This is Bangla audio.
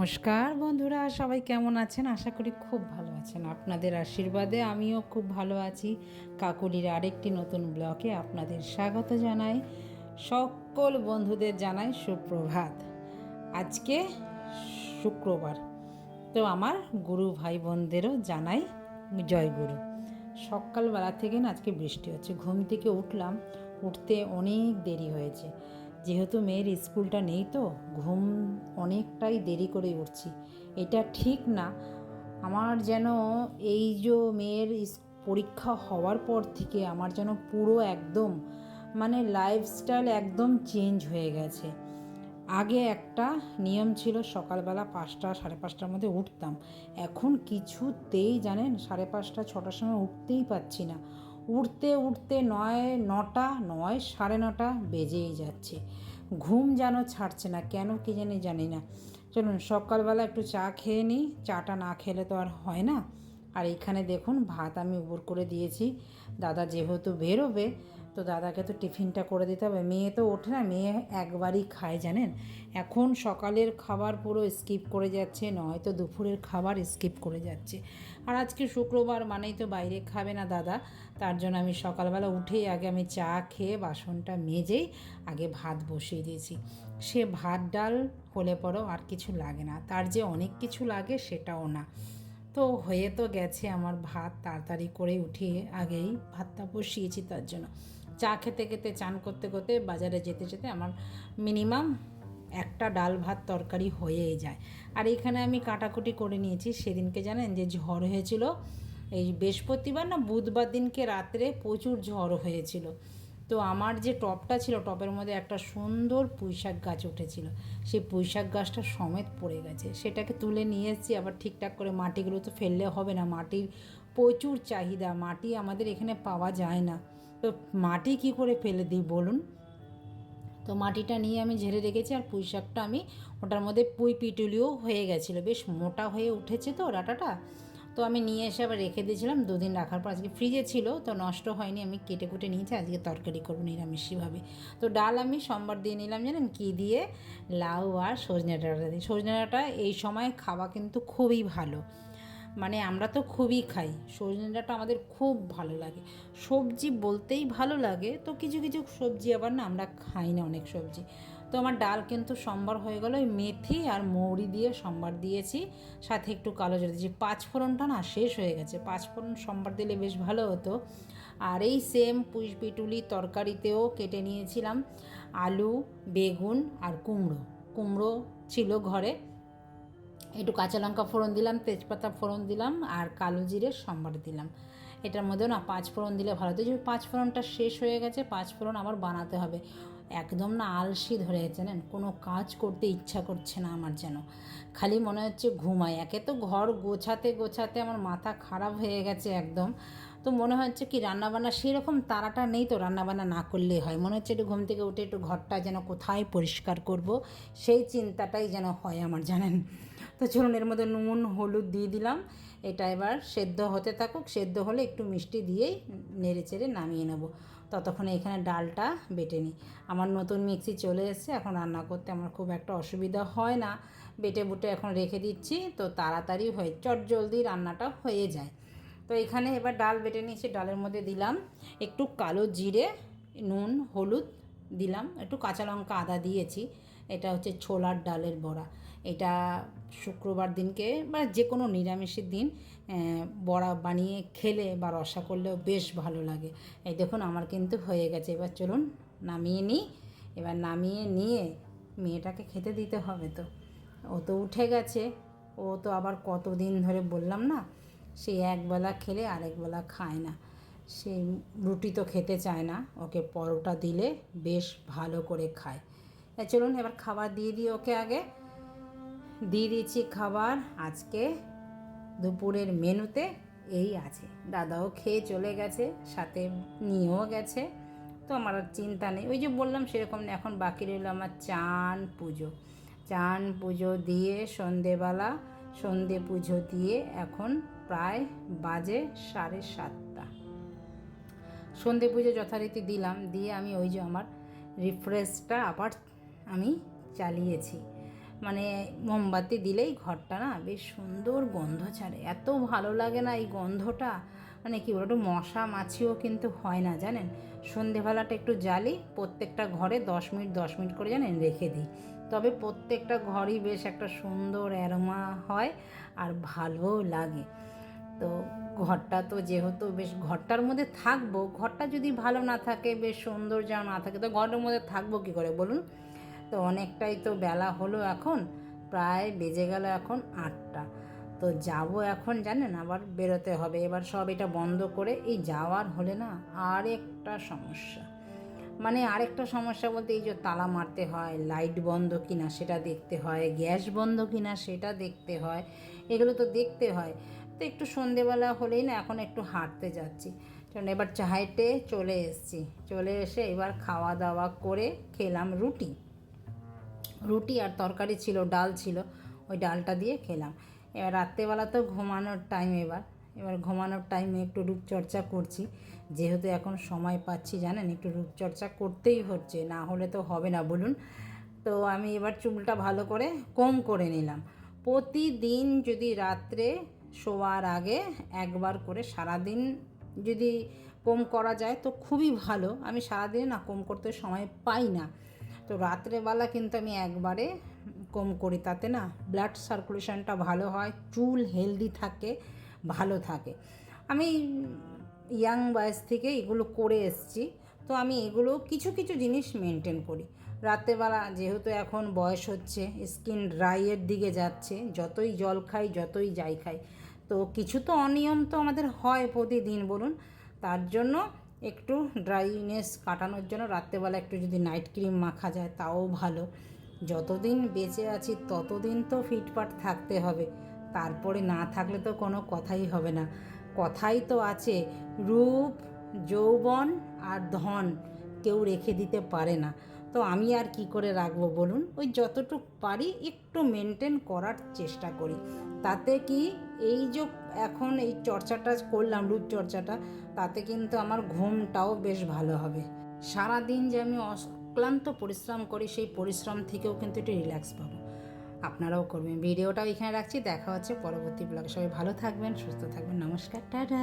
নমস্কার বন্ধুরা, সবাই কেমন আছেন? আশা করি খুব ভালো আছেন। আপনাদের আশীর্বাদে আমিও খুব ভালো আছি। কাকুলির আরেকটি নতুন ব্লগে আপনাদের স্বাগত জানাই। সকল বন্ধুদের জানাই সুপ্রভাত। আজকে শুক্রবার, তো আমার গুরু ভাই বোনদেরও জানাই জয় গুরু। সকালবেলা থেকে না আজকে বৃষ্টি হচ্ছে। ঘুম থেকে উঠতে অনেক দেরি হয়েছে, যেহেতু মেয়ের স্কুলটা নেই, তো ঘুম অনেকটাই দেরি করে উঠছি। এটা ঠিক না। আমার যেন এই যে মেয়ের পরীক্ষা হওয়ার পর থেকে আমার যেন পুরো একদম লাইফস্টাইল একদম চেঞ্জ হয়ে গেছে। আগে একটা নিয়ম ছিল, সকালবেলা 5টা 5:30টার মধ্যে উঠতাম। এখন কিছুতেই জানেন 5:30 6টার সময় উঠতেই পারছি না। উঠতে উঠতে 9টা 9:30 বেজেই যাচ্ছে। ঘুম যেন ছাড়ছে না, কেন কি জানি না। চলুন সকালবেলা একটু চা খেয়ে নিই, চাটা না খেলে তো আর হয় না। আর এইখানে দেখুন ভাত আমি উপর করে দিয়েছি। দাদা যেহেতু বেরোবে, তো দাদাকে তো টিফিনটা করে দিতে হবে। মেয়ে তো ওঠে না, মেয়ে একবারই খায় জানেন। এখন সকালের খাবার পুরো স্কিপ করে যাচ্ছে, নয়তো দুপুরের খাবার স্কিপ করে যাচ্ছে। আর আজকে শুক্রবার মানেই তো বাইরে খাবে না দাদা। তার জন্য আমি সকালবেলা উঠেই আগে আমি চা খেয়ে বাসনটা মেজেই আগে ভাত বসিয়ে দিয়েছি। সে ভাত ডাল হলে পরেও আর কিছু লাগে না, তার যে অনেক কিছু লাগে সেটাও না। তো হয়ে তো গেছে আমার ভাত, তাড়াতাড়ি করে উঠিয়ে আগেই ভাতটা বসিয়েছি। তার জন্য চা খেতে খেতে, চান করতে করতে, বাজারে যেতে যেতে আমার মিনিমাম একটা ডাল ভাত তরকারি হয়েই যায়। আর এখানে আমি কাটাকুটি করে নিয়েছি। সেদিনকে জানেন যে ঝড় হয়েছিল, এই বৃহস্পতিবার না বুধবার দিনকে রাত্রে প্রচুর ঝড় হয়েছিল। তো আমার যে টবটা ছিল, টবের মধ্যে একটা সুন্দর পুঁইশাক গাছ উঠেছিল। সেই পুঁইশাক গাছটা সমেত পড়ে গেছে। সেটাকে তুলে নিয়ে এসেছি। আবার ঠিকঠাক করে মাটিগুলো তো ফেললে হবে না, মাটির প্রচুর চাহিদা, মাটি আমাদের এখানে পাওয়া যায় না। তো মাটি কি করে ফেলে দিই বলুন? তো মাটিটা নিয়ে আমি ঝেড়ে রেখেছি। আর পুঁই শাকটা আমি ওটার মধ্যে পুঁই পিটুলিও হয়ে গেছিলো, বেশ মোটা হয়ে উঠেছে তো ডাঁটাটা। তো আমি নিয়ে এসে আবার রেখে দিয়েছিলাম। 2 দিন রাখার পর আজকে ফ্রিজে ছিল, তো নষ্ট হয়নি। আমি কেটে কুটে নিয়েছি, আজকে তরকারি করবো নিরামিষভাবে। তো ডাল আমি সোমবার দিয়ে নিলাম জানেন কি দিয়ে? লাউ আর সজনে ডাঁটা দিয়ে। সজনে ডাঁটা এই সময় খাওয়া কিন্তু খুবই ভালো, আমরা তো খুবই খাই। সজনে ডাঁটা আমাদের খুব ভালো লাগে। সবজি বলতেই ভালো লাগে, তো কিছু কিছু সবজি আবার না আমরা খাই না, অনেক সবজি। তো আমার ডাল কিন্তু সম্বার হয়ে গেল। ওই মেথি আর মৌরি দিয়ে সম্বার দিয়েছি, সাথে একটু কালো জিরে দিয়েছি। 5 ফোড়নটা না শেষ হয়ে গেছে, 5 ফোড়ন সম্বার দিলে বেশ ভালো হতো। আর এই সেম পুঁই পিটুলি তরকারিতেও কেটে নিয়েছিলাম আলু, বেগুন আর কুমড়ো। কুমড়ো ছিল ঘরে। একটু কাঁচা লঙ্কা ফোড়ন দিলাম, তেজপাতা ফোড়ন দিলাম, আর কালো জিরে সম্বার দিলাম। এটার মধ্যেও না 5 ফোড়ন দিলে ভালো হতো। যে 5 ফোড়নটা শেষ হয়ে গেছে, 5 ফোড়ন আবার বানাতে হবে। একদম না আলসি ধরে গেছে, জানেন কোনো কাজ করতে ইচ্ছা করছে না আমার, যেন খালি মনে হচ্ছে ঘুমাই। একে তো ঘর গোছাতে গোছাতে আমার মাথা খারাপ হয়ে গেছে একদম। তো মনে হচ্ছে কি রান্নাবান্না সেরকম তাড়াটা নেই, তো রান্নাবান্না না করলেই হয়। মনে হচ্ছে একটু ঘুম থেকে উঠে একটু ঘরটা যেন কোথায় পরিষ্কার করব, সেই চিন্তাটাই যেন হয় আমার, জানেন। তো চলুন এর মধ্যে নুন হলুদ দিয়ে দিলাম। এটা এবার সেদ্ধ হতে থাকুক, সেদ্ধ হলে একটু মিষ্টি দিয়েই নেড়ে চেড়ে নামিয়ে নেব। ততক্ষণে এখানে ডালটা বেটে নিই। আমার নতুন মিক্সি চলে এসেছে, এখন রান্না করতে আমার খুব একটা অসুবিধা হয় না। বেটে বুটে এখন রেখে দিচ্ছি, তো তাড়াতাড়ি হয়ে চটজলদি রান্নাটা হয়ে যায়। তো এখানে এবার ডাল বেটে নিয়েছি, ডালের মধ্যে দিলাম একটু কালো জিরে, নুন হলুদ দিলাম, একটু কাঁচা লঙ্কা আদা দিয়েছি। এটা হচ্ছে ছোলার ডালের বড়া। এটা শুক্রবার দিনকে বা যে কোনো নিরামিষের দিন বড়া বানিয়ে খেলে বা রসা করলেও বেশ ভালো লাগে। এই দেখুন আমার কিন্তু হয়ে গেছে। এবার চলুন নামিয়ে নিই। এবার নামিয়ে নিয়ে মেয়েটাকে খেতে দিতে হবে। তো ও তো উঠে গেছে, ও তো আবার কতদিন ধরে বললাম না, সে একবেলা খেলে আরেকবেলা খায় না। সে রুটি তো খেতে চায় না, ওকে পরোটা দিলে বেশ ভালো করে খায়। চলুন এবার খাবার দিয়ে দিই ওকে। আগে দিয়ে দিচ্ছি খাবার। আজকে দুপুরের মেনুতে এই আছে। দাদাও খেয়ে চলে গেছে, সাথে নিয়েও গেছে। তো আমার আর চিন্তা নেই, ওই যে বললাম সেরকম না। এখন বাকি রইল আমার চান পুজো। চান পুজো দিয়ে সন্ধেবেলা সন্ধে পুজো দিয়ে এখন প্রায় বাজে 7:30। সন্ধে পুজো যথারীতি দিলাম, দিয়ে আমি ওই যে আমার রিফ্রেশটা আবার আমি চালিয়েছি। মানে মোমবাতি দিলেই ঘরটা না বেশ সুন্দর গন্ধ ছাড়ে, এত ভালো লাগে না এই গন্ধটা। মানে কি বলবো, একটু মশা মাছিও কিন্তু হয় না জানেন। সন্ধেবেলাটা একটু জ্বালি, প্রত্যেকটা ঘরে 10 মিনিট করে জানেন রেখে দিই, তবে প্রত্যেকটা ঘরই বেশ একটা সুন্দর অ্যারোমা হয় আর ভালোও লাগে। তো ঘরটা তো যেহেতু বেশ, ঘরটার মধ্যে থাকবো, ঘরটা যদি ভালো না থাকে, বেশ সুন্দর যা না থাকে, তো ঘরের মধ্যে থাকবো কী করে বলুন। তো অনেকটাই তো বেলা হলো, এখন প্রায় বেজে গেল এখন 8টা। তো যাব এখন জানেন, আবার বেরোতে হবে এবার, সব এটা বন্ধ করে এই যাওয়ার হলে না আরেকটা সমস্যা, মানে আরেকটা সমস্যা বলতে এই যে তালা মারতে হয়, লাইট বন্ধ কিনা সেটা দেখতে হয়, গ্যাস বন্ধ কিনা সেটা দেখতে হয়, এগুলো তো দেখতে হয়। তো একটু সন্ধেবেলা হলেই না এখন একটু হাঁটতে যাচ্ছি, কারণ এবার হেঁটে চলে এসেছি, চলে এসে এবার খাওয়া দাওয়া করে খেলাম রুটি আর তরকারি ছিল, ডাল ছিল, ওই ডালটা দিয়ে খেলাম। এবার রাত্রেবেলা তো ঘুমানোর টাইম, এবার ঘুমানোর টাইমে একটু রূপচর্চা করছি, যেহেতু এখন সময় পাচ্ছি জানেন, একটু রূপচর্চা করতেই হচ্ছে, না হলে তো হবে না বলুন। তো আমি এবার চুলটা ভালো করে কোম করে নিলাম। প্রতিদিন যদি রাত্রে শোয়ার আগে একবার করে সারাদিন যদি কোম করা যায় তো খুবই ভালো। আমি সারাদিন না কোম করতে সময় পাই না, তো রাত্রেবেলা কিন্তু আমি একবারে কোম করি, তাতে না ব্লাড সার্কুলেশনটা ভালো হয়, চুল হেলদি থাকে, ভালো থাকে। আমি ইয়াং বয়স থেকে এগুলো করে এসেছি, তো আমি এগুলো কিছু কিছু জিনিস মেনটেন করি। রাত্রেবেলা যেহেতু এখন বয়স হচ্ছে, স্কিন ড্রাইয়ের দিকে যাচ্ছে, যতই জল খাই যতই যাই খাই, তো কিছু তো অনিয়ম তো আমাদের হয় প্রতিদিন বলুন। তার জন্য একটু ড্রাইনেস কাটানোর জন্য রাত্রেবেলা একটু যদি নাইট ক্রিম মাখা যায় তাও ভালো। যতদিন বেঁচে আছি ততদিন তো ফিটফাট থাকতে হবে, তারপরে না থাকলে তো কোনো কথাই হবে না। কথাই তো আছে, রূপ, যৌবন আর ধন কেউ রেখে দিতে পারে না। তো আমি আর কি করে রাখবো বলুন, ওই যতটুকু পারি একটু মেনটেন করার চেষ্টা করি। তাতে কি, এই যে এখন এই চর্চাটা করলাম, রূপচর্চাটা, তাতে কিন্তু আমার ঘুমটাও বেশ ভালো হবে। সারাদিন যে আমি অক্লান্ত পরিশ্রম করি, সেই পরিশ্রম থেকেও কিন্তু একটু রিল্যাক্স পাবো। আপনারাও করবেন। ভিডিওটাও এখানে রাখছি, দেখা হচ্ছে পরবর্তী ব্লগে। সবাই ভালো থাকবেন, সুস্থ থাকবেন, নমস্কার, টাটা।